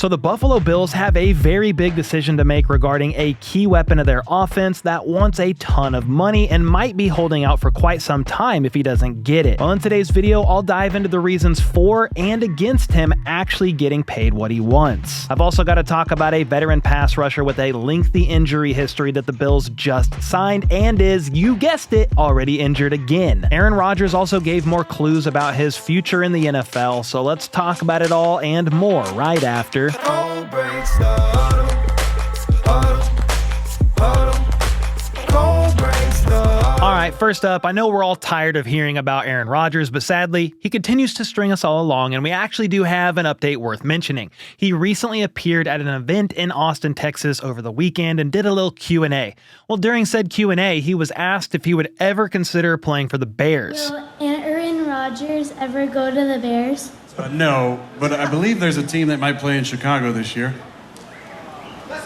So the Buffalo Bills have a very big decision to make regarding a key weapon of their offense that wants a ton of money and might be holding out for quite some time if he doesn't get it. Well, in today's video, I'll dive into the reasons for and against him actually getting paid what he wants. I've also got to talk about a veteran pass rusher with a lengthy injury history that the Bills just signed and is, you guessed it, already injured again. Aaron Rodgers also gave more clues about his future in the NFL, so let's talk about it all and more right after. Alright, first up, I know we're all tired of hearing about Aaron Rodgers, but sadly, he continues to string us all along, and we actually do have an update worth mentioning. He recently appeared at an event in Austin, Texas over the weekend and did a little Q&A. Well, during said Q&A, he was asked if he would ever consider playing for the Bears. Will Aaron Rodgers ever go to the Bears? No, but I believe there's a team that might play in Chicago this year.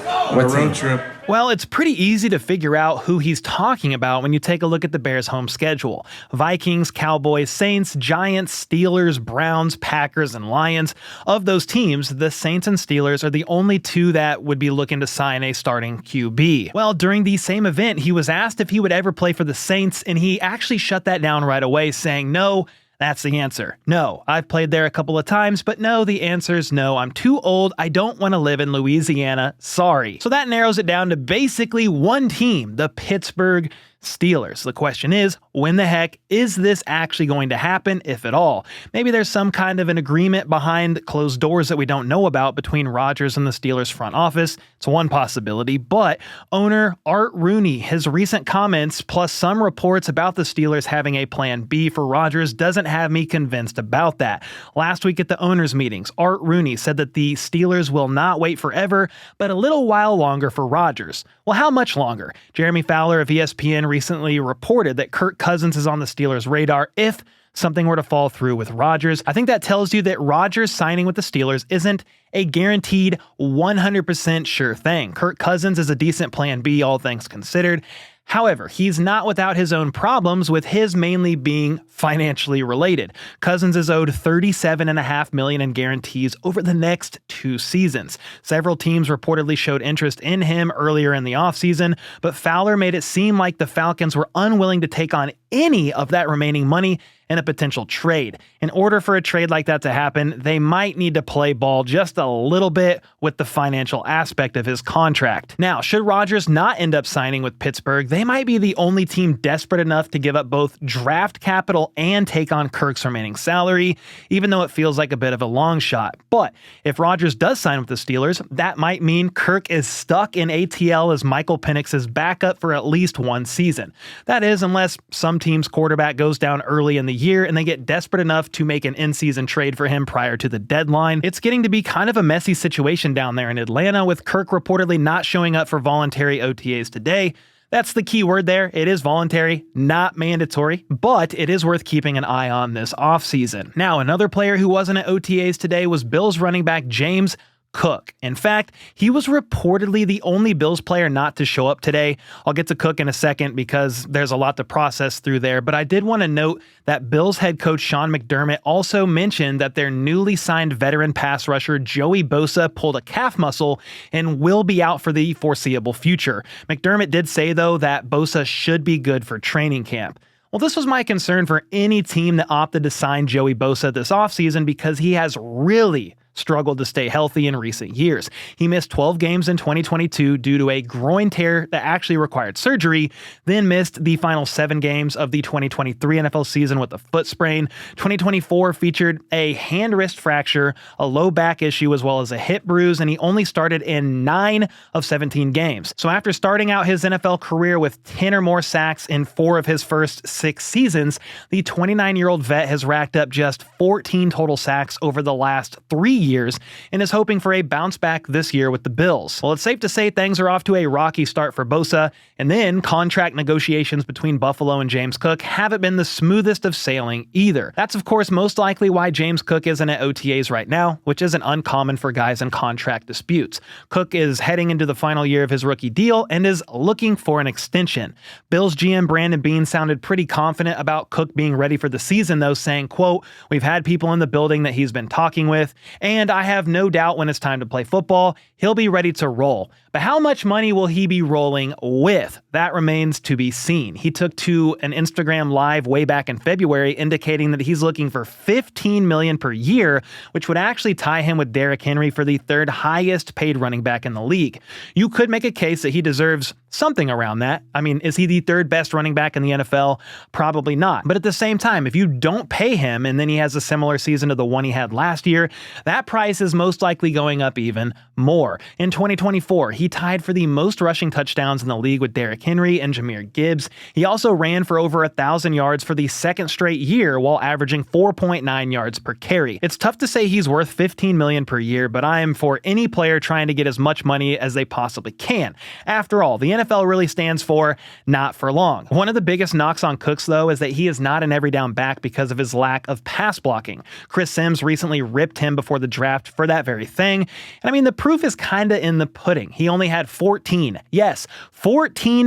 On a road trip. Well, it's pretty easy to figure out who he's talking about when you take a look at the Bears' home schedule. Vikings, Cowboys, Saints, Giants, Steelers, Browns, Packers, and Lions. Of those teams, the Saints and Steelers are the only two that would be looking to sign a starting QB. Well, during the same event, he was asked if he would ever play for the Saints, and he actually shut that down right away, saying, "No, that's the answer. No, I've played there a couple of times, but no, the answer is no. I'm too old. I don't want to live in Louisiana. Sorry." So that narrows it down to basically one team, the Pittsburgh Steelers. The question is, when the heck is this actually going to happen, if at all? Maybe there's some kind of an agreement behind closed doors that we don't know about between Rodgers and the Steelers front office. It's one possibility, but owner Art Rooney, his recent comments plus some reports about the Steelers having a plan B for Rodgers doesn't have me convinced about that. Last week at the owners' meetings, Art Rooney said that the Steelers will not wait forever, but a little while longer for Rodgers. Well, how much longer? Jeremy Fowler of ESPN recently reported that Kirk Cousins is on the Steelers' radar if something were to fall through with Rodgers. I think that tells you that Rodgers signing with the Steelers isn't a guaranteed 100% sure thing. Kirk Cousins is a decent plan B, all things considered. However, he's not without his own problems, with his mainly being financially related. Cousins is owed $37.5 million in guarantees over the next 2 seasons. Several teams reportedly showed interest in him earlier in the offseason, but Fowler made it seem like the Falcons were unwilling to take on any of that remaining money in a potential trade. In order for a trade like that to happen, they might need to play ball just a little bit with the financial aspect of his contract. Now, should Rodgers not end up signing with Pittsburgh, they might be the only team desperate enough to give up both draft capital and take on Kirk's remaining salary, even though it feels like a bit of a long shot. But if Rodgers does sign with the Steelers, that might mean Kirk is stuck in ATL as Michael Penix's backup for at least one season. That is, unless some team's quarterback goes down early in the year and they get desperate enough to make an in-season trade for him prior to the deadline. It's getting to be kind of a messy situation down there in Atlanta, with Kirk reportedly not showing up for voluntary OTAs today. That's the key word there. It is voluntary, not mandatory, but it is worth keeping an eye on this offseason. Now, another player who wasn't at OTAs today was Bills running back James Cook. In fact, he was reportedly the only Bills player not to show up today. I'll get to Cook in a second because there's a lot to process through there, but I did want to note that Bills head coach Sean McDermott also mentioned that their newly signed veteran pass rusher Joey Bosa pulled a calf muscle and will be out for the foreseeable future. McDermott did say, though, that Bosa should be good for training camp. Well, this was my concern for any team that opted to sign Joey Bosa this offseason, because he has really struggled to stay healthy in recent years. He missed 12 games in 2022 due to a groin tear that actually required surgery, then missed the final 7 games of the 2023 NFL season with a foot sprain. 2024 featured a hand wrist fracture, a low back issue, as well as a hip bruise, and he only started in 9 of 17 games. So after starting out his NFL career with 10 or more sacks in 4 of his first 6 seasons, the 29-year-old vet has racked up just 14 total sacks over the last 3 years and is hoping for a bounce back this year with the Bills. Well, it's safe to say things are off to a rocky start for Bosa, and then contract negotiations between Buffalo and James Cook haven't been the smoothest of sailing either. That's of course most likely why James Cook isn't at OTAs right now, which isn't uncommon for guys in contract disputes. Cook is heading into the final year of his rookie deal and is looking for an extension. Bills GM Brandon Beane sounded pretty confident about Cook being ready for the season, though, saying, quote, "We've had people in the building that he's been talking with, and and I have no doubt when it's time to play football, he'll be ready to roll. But how much money will he be rolling with? That remains to be seen. He took to an Instagram live way back in February indicating that he's looking for $15 million per year, which would actually tie him with Derrick Henry for the third highest paid running back in the league. You could make a case that he deserves something around that. I mean, is he the third best running back in the NFL? Probably not. But at the same time, if you don't pay him and then he has a similar season to the one he had last year, that price is most likely going up even more. In 2024, he tied for the most rushing touchdowns in the league with Derrick Henry and Jahmyr Gibbs. He also ran for over 1,000 yards for the second straight year while averaging 4.9 yards per carry. It's tough to say he's worth $15 million per year, but I am for any player trying to get as much money as they possibly can. After all, the NFL really stands for not for long. One of the biggest knocks on Cooks, though, is that he is not an every down back because of his lack of pass blocking. Chris Sims recently ripped him before the draft for that very thing. And I mean, the proof is kinda in the pudding. He only had 14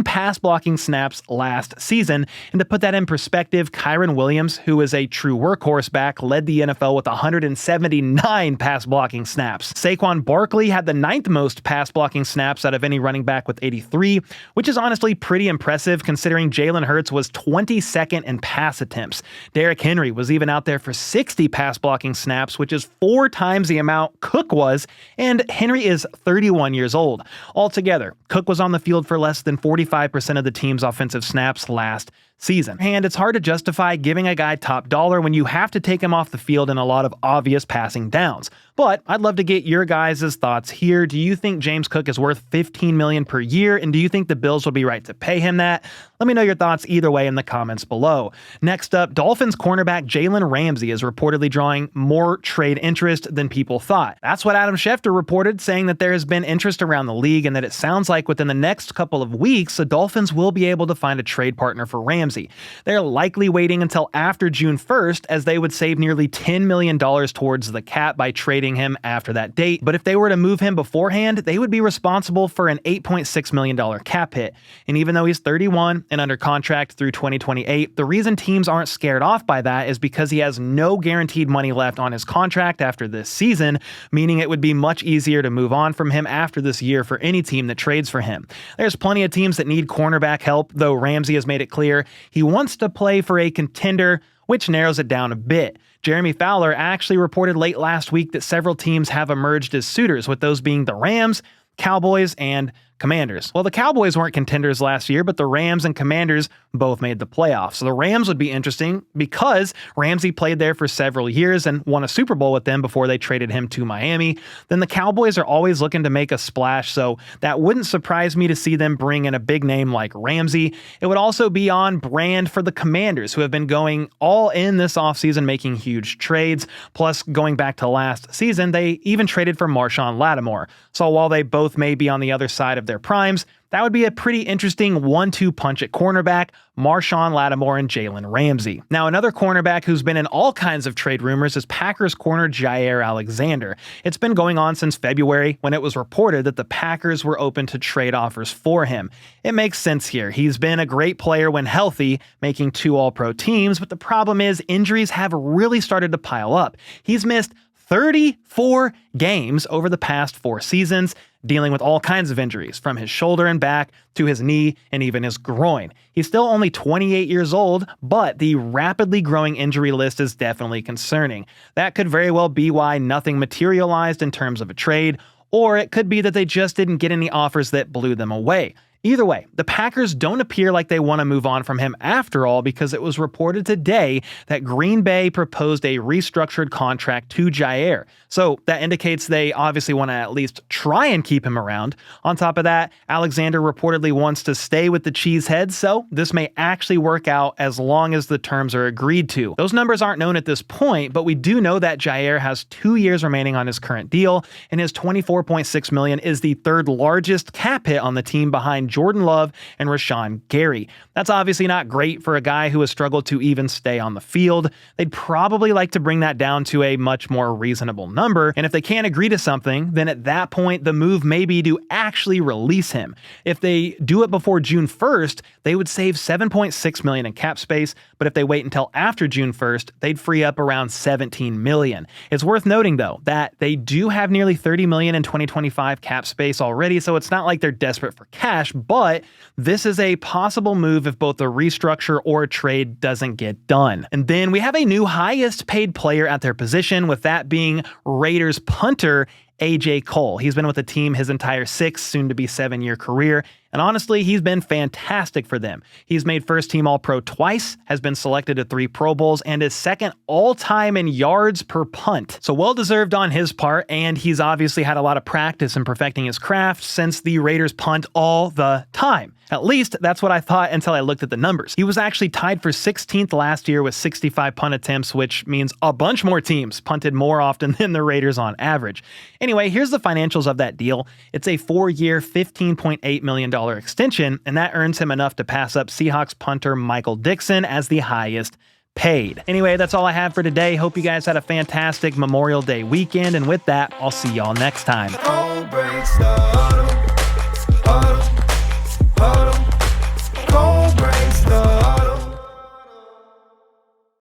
pass blocking snaps last season. And to put that in perspective, Kyren Williams, who is a true workhorse back, led the NFL with 179 pass blocking snaps. Saquon Barkley had the 9th most pass blocking snaps out of any running back with 83, which is honestly pretty impressive considering Jalen Hurts was 22nd in pass attempts. Derrick Henry was even out there for 60 pass blocking snaps, which is 4 times the amount Cook was, and Henry is 31 years old. Altogether, Cook was on the field for less than 45% of the team's offensive snaps last season. And it's hard to justify giving a guy top dollar when you have to take him off the field in a lot of obvious passing downs. But I'd love to get your guys' thoughts here. Do you think James Cook is worth $15 million per year? And do you think the Bills will be right to pay him that? Let me know your thoughts either way in the comments below. Next up, Dolphins cornerback Jalen Ramsey is reportedly drawing more trade interest than people thought. That's what Adam Schefter reported, saying that there has been interest around the league and that it sounds like within the next couple of weeks, the Dolphins will be able to find a trade partner for Ramsey. They're likely waiting until after June 1st, as they would save nearly $10 million towards the cap by trading him after that date. But if they were to move him beforehand, they would be responsible for an $8.6 million cap hit. And even though he's 31 and under contract through 2028, the reason teams aren't scared off by that is because he has no guaranteed money left on his contract after this season, meaning it would be much easier to move on from him after this year for any team that trades for him. There's plenty of teams that need cornerback help, though Ramsey has made it clear he wants to play for a contender, which narrows it down a bit. Jeremy Fowler actually reported late last week that several teams have emerged as suitors, with those being the Rams, Cowboys, and Commanders. Well, the Cowboys weren't contenders last year, but the Rams and Commanders both made the playoffs. So the Rams would be interesting because Ramsey played there for several years and won a Super Bowl with them before they traded him to Miami. Then the Cowboys are always looking to make a splash, so that wouldn't surprise me to see them bring in a big name like Ramsey. It would also be on brand for the Commanders, who have been going all in this offseason, making huge trades. Plus, going back to last season, they even traded for Marshawn Lattimore. So while they both may be on the other side of their primes, that would be a pretty interesting 1-2 punch at cornerback, Marshawn Lattimore and Jalen Ramsey. Now, another cornerback who's been in all kinds of trade rumors is Packers corner Jaire Alexander. It's been going on since February, when it was reported that the Packers were open to trade offers for him. It makes sense here. He's been a great player when healthy, making 2 All-Pro teams, but the problem is injuries have really started to pile up. He's missed 34 games over the past 4 seasons, dealing with all kinds of injuries, from his shoulder and back to his knee and even his groin. He's still only 28 years old, but the rapidly growing injury list is definitely concerning. That could very well be why nothing materialized in terms of a trade, or it could be that they just didn't get any offers that blew them away. Either way, the Packers don't appear like they want to move on from him after all, because it was reported today that Green Bay proposed a restructured contract to Jaire. So that indicates they obviously want to at least try and keep him around. On top of that, Alexander reportedly wants to stay with the Cheeseheads, so this may actually work out as long as the terms are agreed to. Those numbers aren't known at this point, but we do know that Jaire has 2 years remaining on his current deal, and his $24.6 million is the 3rd largest cap hit on the team behind Jordan Love and Rashawn Gary. That's obviously not great for a guy who has struggled to even stay on the field. They'd probably like to bring that down to a much more reasonable number, and if they can't agree to something, then at that point the move may be to actually release him. If they do it before June 1st, they would save $7.6 million in cap space, but if they wait until after June 1st, they'd free up around $17 million. It's worth noting, though, that they do have nearly $30 million in 2025 cap space already, so it's not like they're desperate for cash, but this is a possible move if both a restructure or a trade doesn't get done. And then we have a new highest paid player at their position, with that being Raiders punter AJ Cole. He's been with the team his entire 6, soon to be 7-year career, and honestly, he's been fantastic for them. He's made first team All-Pro twice, has been selected to 3 Pro Bowls, and is second all-time in yards per punt. So well-deserved on his part, and he's obviously had a lot of practice in perfecting his craft since the Raiders punt all the time. At least, that's what I thought until I looked at the numbers. He was actually tied for 16th last year with 65 punt attempts, which means a bunch more teams punted more often than the Raiders on average. Anyway, here's the financials of that deal. It's a 4-year, $15.8 million extension, and that earns him enough to pass up Seahawks punter Michael Dixon as the highest paid. Anyway, that's all I have for today. Hope you guys had a fantastic Memorial Day weekend, and with that, I'll see y'all next time.